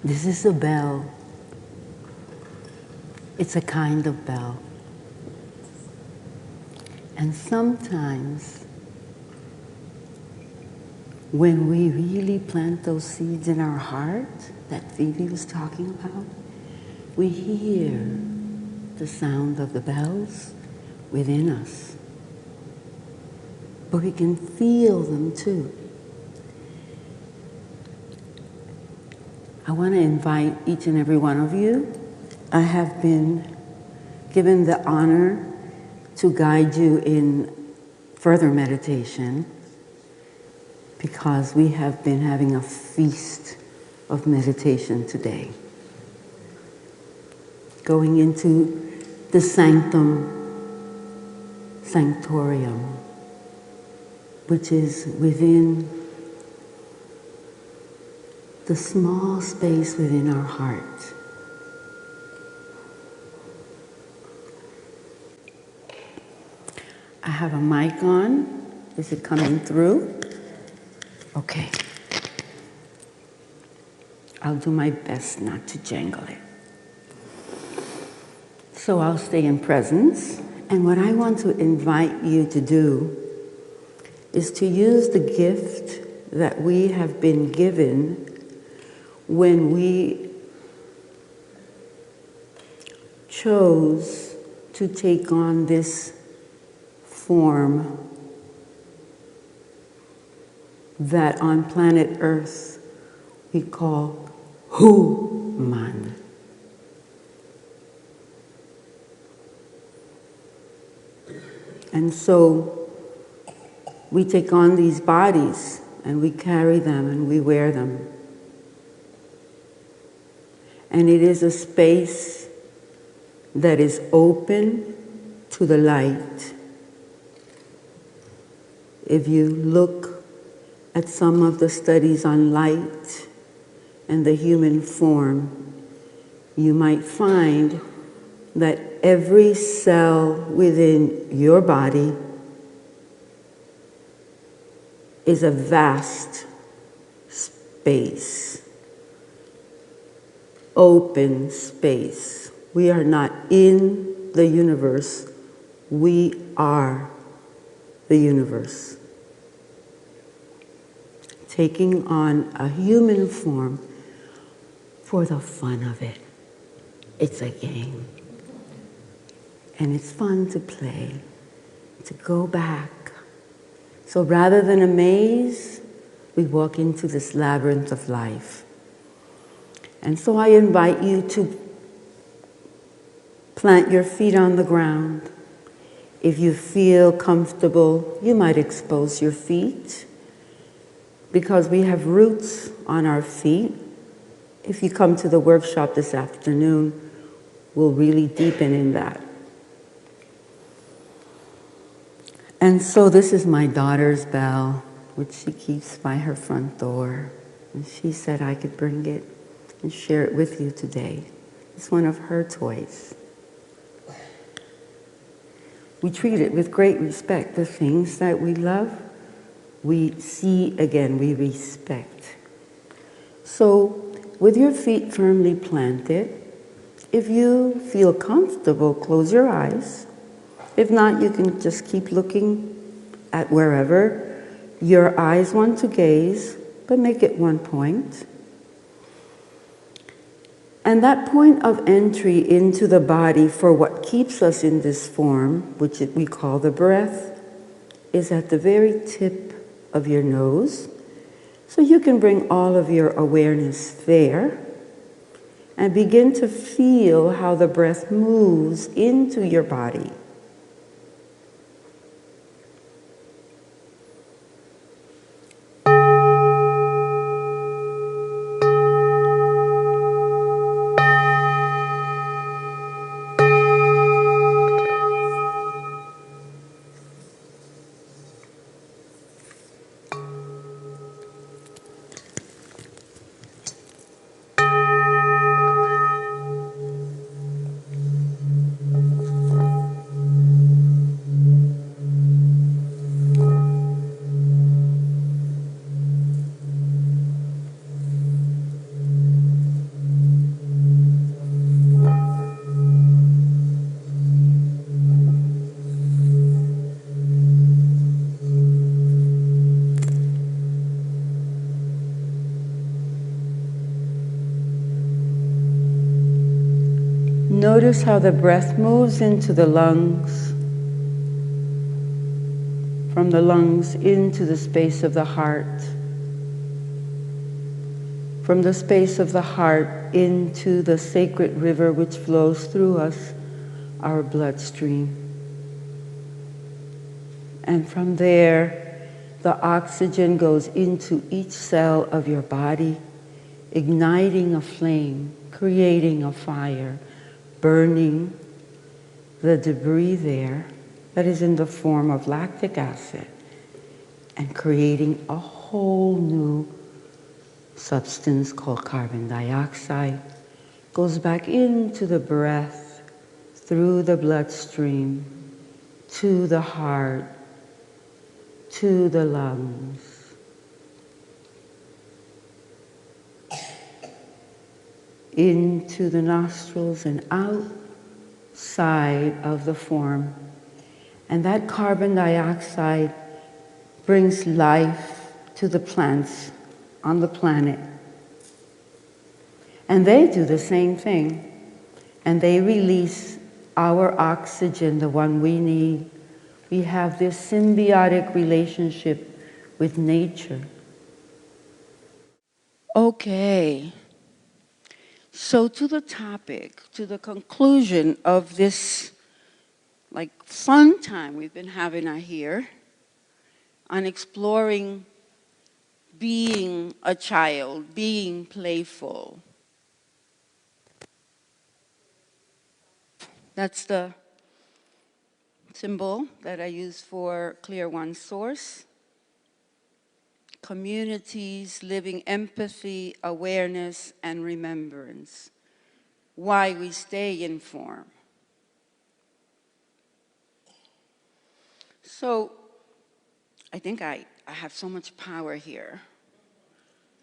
This is a bell. It's a kind of bell. And sometimes, when we really plant those seeds in our heart that Phoebe was talking about, we hear the sound of the bells within us. But we can feel them too. I want to invite each and every one of you. I have been given the honor to guide you in further meditation because we have been having a feast of meditation today. Going into the sanctorium, which is within the small space within our heart. I have a mic on. Is it coming through? Okay. I'll do my best not to jangle it. So I'll stay in presence. And what I want to invite you to do is to use the gift that we have been given when we chose to take on this form that on planet Earth we call human. And so we take on these bodies and we carry them and we wear them. And it is a space that is open to the light. If you look at some of the studies on light and the human form, you might find that every cell within your body is a vast space, open space. We are not in the universe, we are the universe. Taking on a human form for the fun of it. It's a game. And it's fun to play, to go back. So rather than a maze, we walk into this labyrinth of life. And so I invite you to plant your feet on the ground. If you feel comfortable, you might expose your feet because we have roots on our feet. If you come to the workshop this afternoon, we'll really deepen in that. And so this is my daughter's bell, which she keeps by her front door. And she said I could bring it and share it with you today. It's one of her toys. We treat it with great respect. The things that we love, we see again, we respect. So with your feet firmly planted, if you feel comfortable, close your eyes. If not, you can just keep looking at wherever your eyes want to gaze, but make it one point. And that point of entry into the body for what keeps us in this form, which we call the breath, is at the very tip of your nose. So you can bring all of your awareness there and begin to feel how the breath moves into your body. Notice how the breath moves into the lungs, from the lungs into the space of the heart, from the space of the heart into the sacred river which flows through us, our bloodstream. And from there, the oxygen goes into each cell of your body, igniting a flame, creating a fire, burning the debris there that is in the form of lactic acid, and creating a whole new substance called carbon dioxide, goes back into the breath, through the bloodstream, to the heart, to the lungs. Into the nostrils and outside of the form. And that carbon dioxide brings life to the plants on the planet. And they do the same thing. And they release our oxygen, the one we need. We have this symbiotic relationship with nature. Okay. So to the topic, to the conclusion of this fun time we've been having out here on exploring being a child, being playful. That's the symbol that I use for Clear One Source. Communities living empathy, awareness, and remembrance. Why we stay informed. So, I think I have so much power here.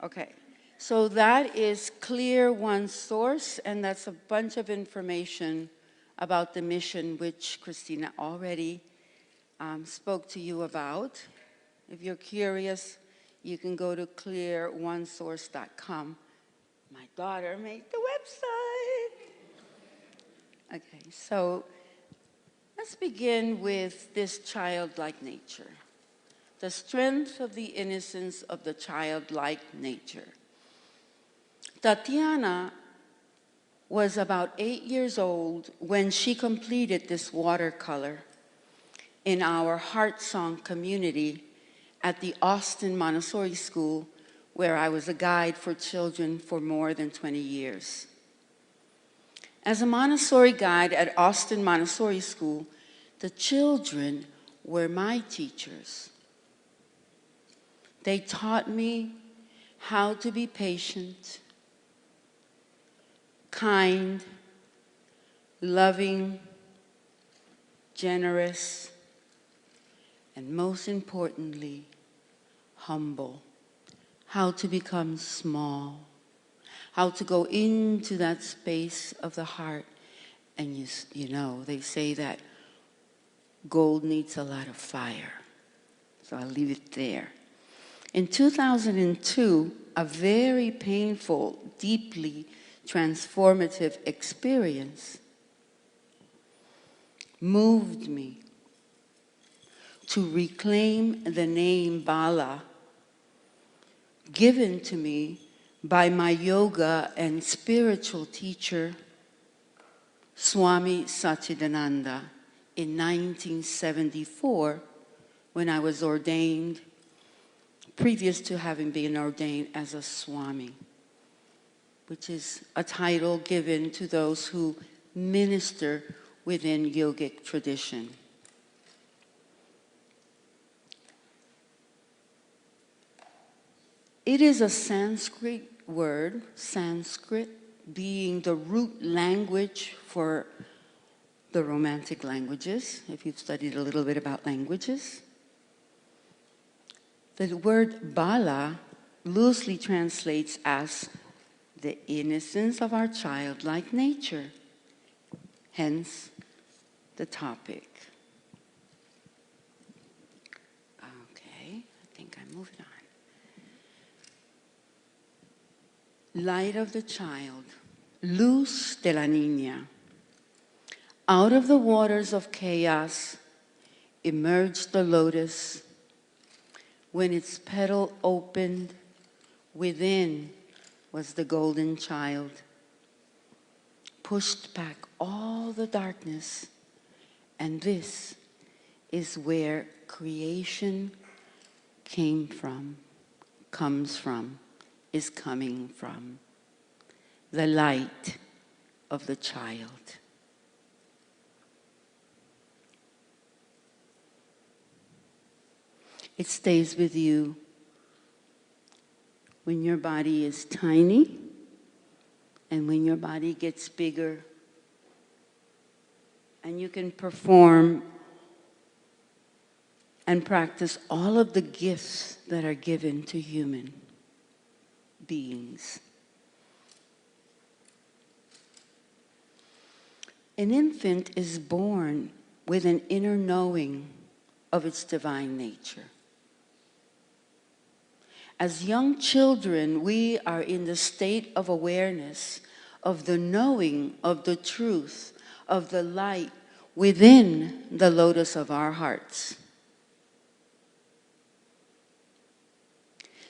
Okay, so that is Clear One Source, and that's a bunch of information about the mission which Christina already spoke to you about. If you're curious, you can go to clearonesource.com. My daughter made the website. Okay, so let's begin with this childlike nature. The strength of the innocence of the childlike nature. Tatiana was about 8 years old when she completed this watercolor in our Heart Song community at the Austin Montessori School, where I was a guide for children for more than 20 years. As a Montessori guide at Austin Montessori School, the children were my teachers. They taught me how to be patient, kind, loving, generous, and most importantly, humble. How to become small, how to go into that space of the heart. And you know, they say that gold needs a lot of fire. So I'll leave it there. In 2002, a very painful, deeply transformative experience moved me to reclaim the name Bala, given to me by my yoga and spiritual teacher, Swami Satchidananda, in 1974, when I was ordained, previous to having been ordained as a Swami, which is a title given to those who minister within yogic tradition. It is a Sanskrit word, Sanskrit being the root language for the Romantic languages, if you've studied a little bit about languages. The word Bala loosely translates as the innocence of our childlike nature, hence the topic. Okay, I think I'm moving on. Light of the child, luz de la niña. Out of the waters of chaos emerged the lotus. When its petal opened, within was the golden child. Pushed back all the darkness, and this is where creation comes from, is coming from. The light of the child. It stays with you when your body is tiny and when your body gets bigger, and you can perform and practice all of the gifts that are given to human beings. An infant is born with an inner knowing of its divine nature. As young children, we are in the state of awareness of the knowing of the truth of the light within the lotus of our hearts.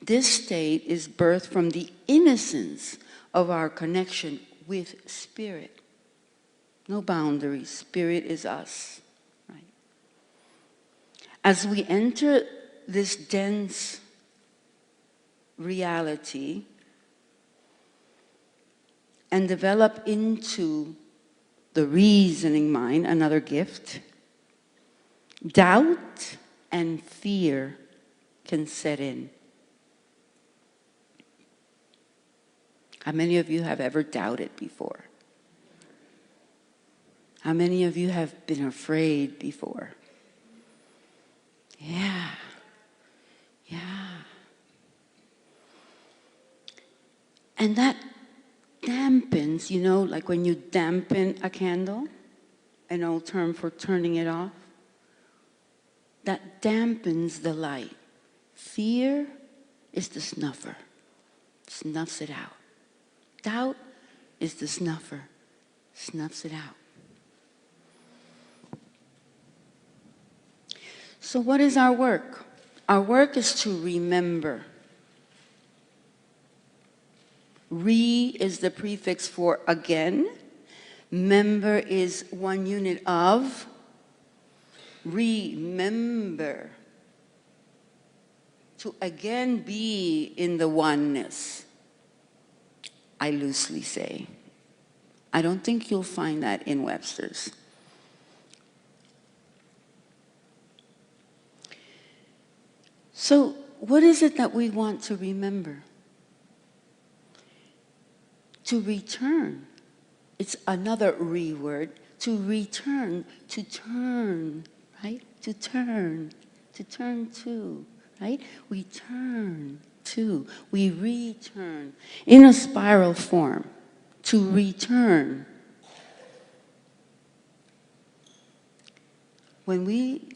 This state is birthed from the innocence of our connection with Spirit. No boundaries. Spirit is us. Right? As we enter this dense reality and develop into the reasoning mind, another gift, doubt and fear can set in. How many of you have ever doubted before? How many of you have been afraid before? Yeah. And that dampens, like when you dampen a candle, an old term for turning it off, that dampens the light. Fear is the snuffer, snuffs it out. Doubt is the snuffer, snuffs it out. So what is our work? Our work is to remember. Re is the prefix for again. Member is one unit of. Remember. To again be in the oneness. I loosely say. I don't think you'll find that in Webster's. So, what is it that we want to remember? To return. It's another re-word. To return, to turn, right? To turn to, right? We turn to, we return in a spiral form. To return. When we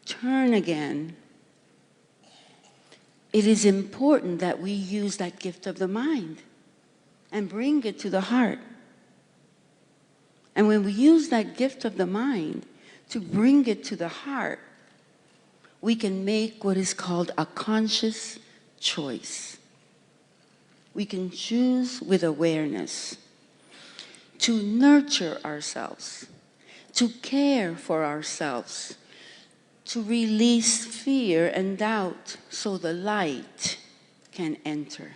turn again, it is important that we use that gift of the mind and bring it to the heart. And when we use that gift of the mind to bring it to the heart, we can make what is called a conscious choice. We can choose with awareness to nurture ourselves, to care for ourselves, to release fear and doubt so the light can enter.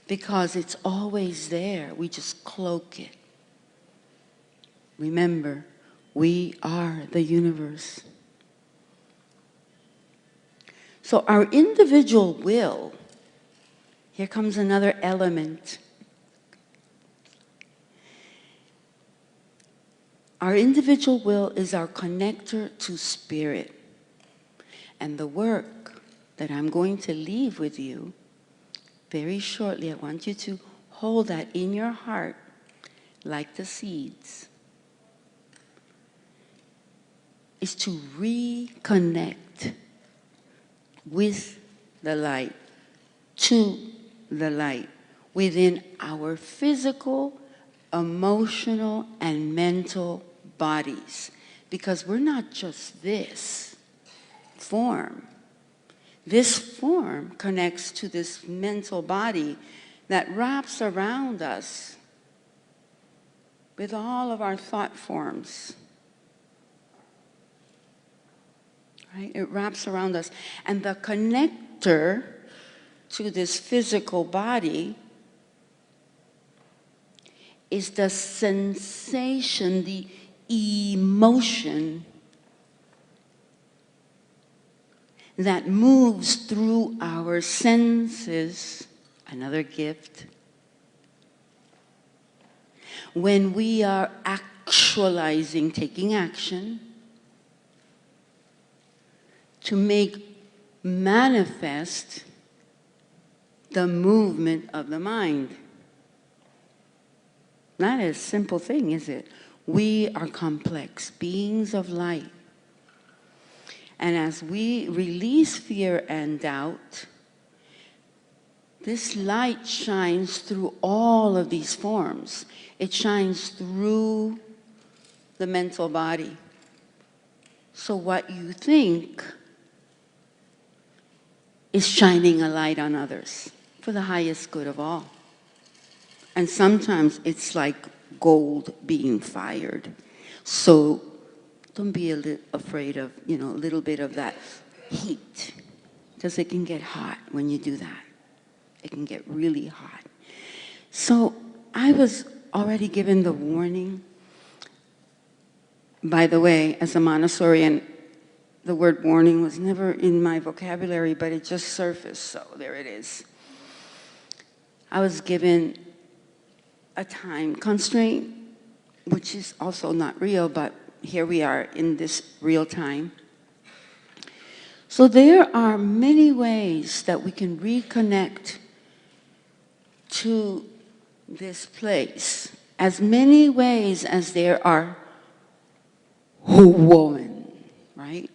Because it's always there, we just cloak it. Remember, we are the universe. So our individual will, here comes another element. Our individual will is our connector to Spirit. And the work that I'm going to leave with you very shortly, I want you to hold that in your heart like the seeds, is to reconnect with the light, to the light, within our physical emotional and mental bodies, because we're not just this form. This form connects to this mental body that wraps around us with all of our thought forms. Right? It wraps around us. And the connector to this physical body is the sensation, the emotion that moves through our senses, another gift, when we are actualizing, taking action to make manifest the movement of the mind. Not a simple thing, is it? We are complex beings of light. And as we release fear and doubt, this light shines through all of these forms. It shines through the mental body. So what you think is shining a light on others for the highest good of all. And sometimes it's like gold being fired. So don't be afraid of, a little bit of that heat, because it can get hot when you do that. It can get really hot. So I was already given the warning. By the way, as a Montessorian, the word warning was never in my vocabulary, but it just surfaced, so there it is. I was given a time constraint, which is also not real, but here we are in this real time. So there are many ways that we can reconnect to this place, as many ways as there are women, right?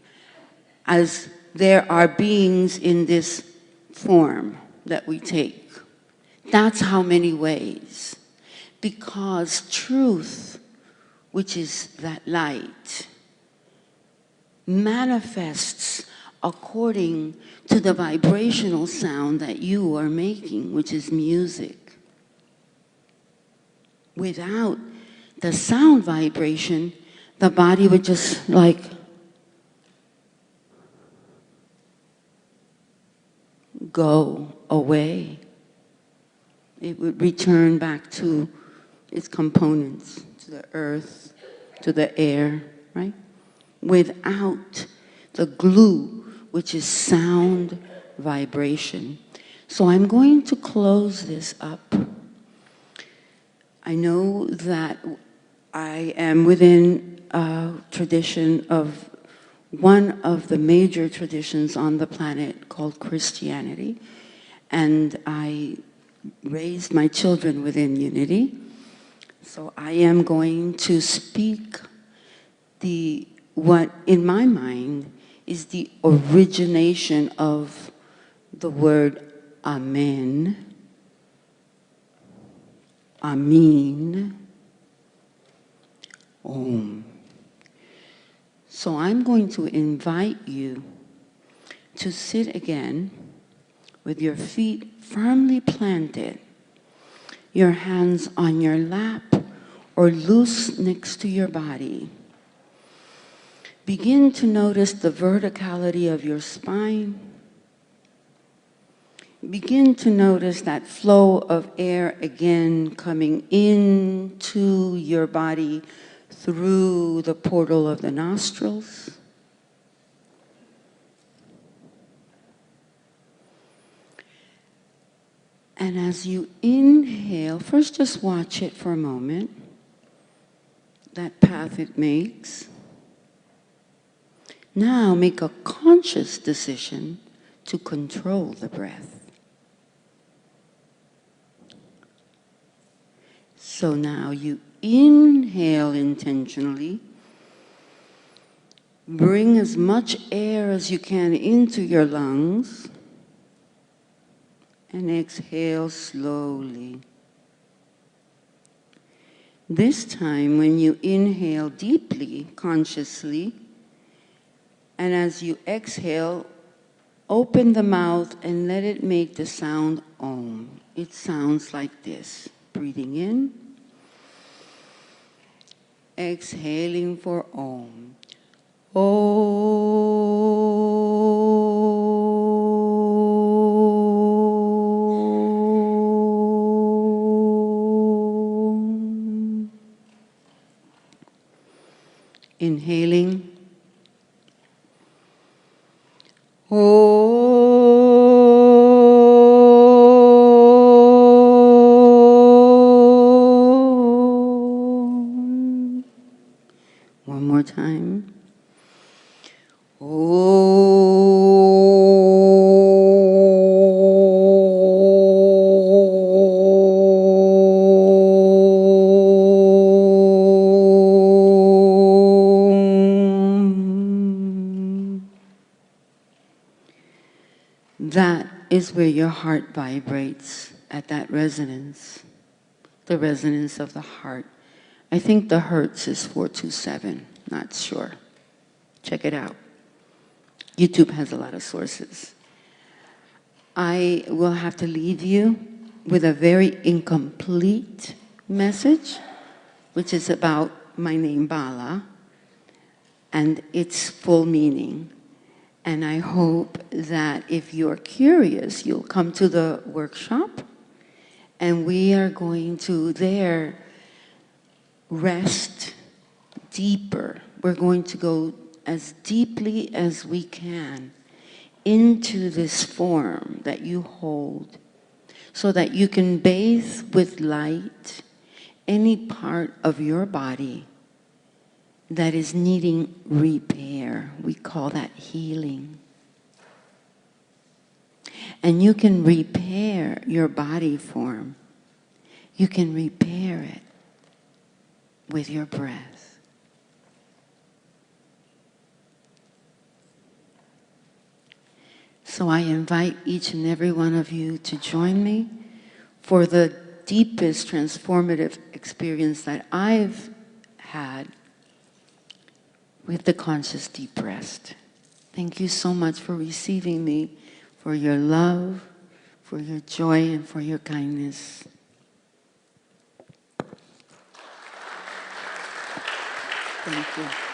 As there are beings in this form that we take. That's how many ways. Because truth, which is that light, manifests according to the vibrational sound that you are making, which is music. Without the sound vibration, the body would just go away. It would return back to its components, to the earth, to the air, right? Without the glue, which is sound vibration. So I'm going to close this up. I know that I am within a tradition of one of the major traditions on the planet called Christianity, and I raised my children within unity. So I am going to speak what in my mind is the origination of the word Amen, Amin, Om. So I'm going to invite you to sit again with your feet firmly planted, your hands on your lap or loose next to your body. Begin to notice the verticality of your spine. Begin to notice that flow of air again coming into your body through the portal of the nostrils. And as you inhale, first just watch it for a moment, that path it makes. Now make a conscious decision to control the breath. So now you inhale intentionally. Bring as much air as you can into your lungs. And exhale slowly. This time, when you inhale deeply, consciously, and as you exhale, open the mouth and let it make the sound Om. It sounds like this. Breathing in, exhaling for Om. Om. Inhaling. Om. One more time. That is where your heart vibrates, at that resonance, the resonance of the heart. I think the hertz is 427, not sure. Check it out. YouTube has a lot of sources. I will have to leave you with a very incomplete message, which is about my name, Bala, and its full meaning. And I hope that if you're curious, you'll come to the workshop, and we are going to there rest deeper. We're going to go as deeply as we can into this form that you hold, so that you can bathe with light any part of your body that is needing repair. We call that healing. And you can repair your body form. You can repair it with your breath. So I invite each and every one of you to join me for the deepest transformative experience that I've had with the conscious deep rest. Thank you so much for receiving me, for your love, for your joy, and for your kindness. Thank you.